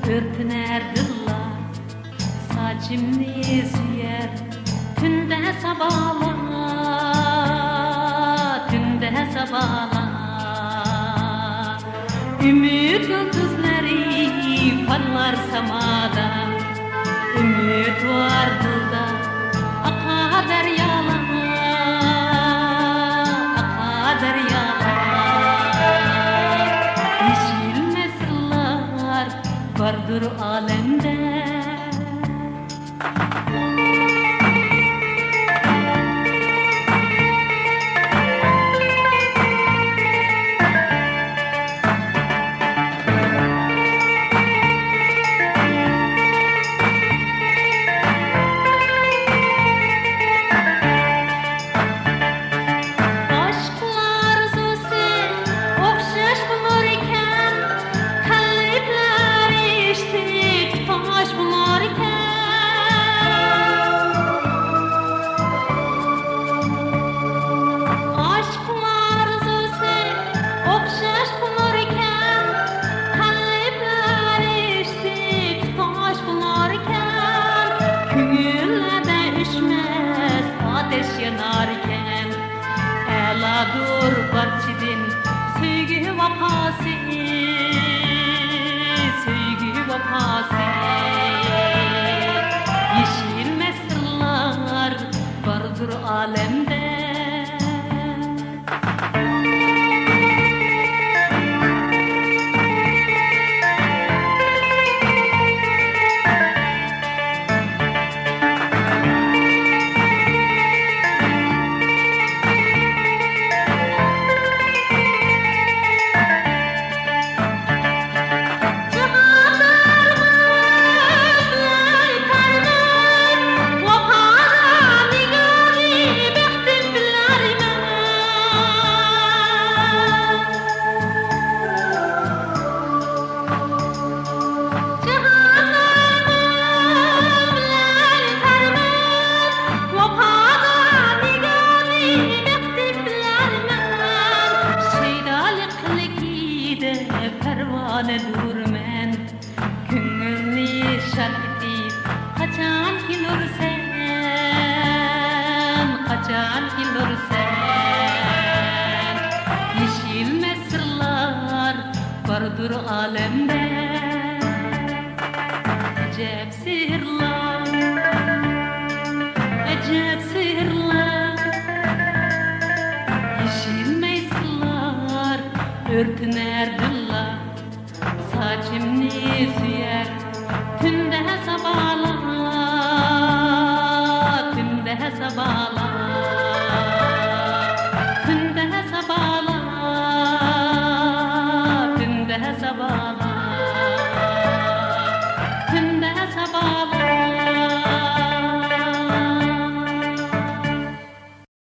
örtüner dıllar, saçımni süyer tünde sabahlar, tünde sabahlar. Ümit yıldızları parlar samada, ümit var dılda akar deryalar, akar deryalar. Yeşilme sırlar vardır alemde. Yanarken eladur barçidin sevgi vefası, sevgi vefası. Yeşilme sırlar vardır alemde. Pervane durmen Küngülni şarkıtip Kaçan kilursen Kaçan kilursen Yeşilme sırlar vardır alemde. Acep sihirler, acep sihirler. Yeşilme sırlar örtüner dıllar, saçımni süyer tünde sabah.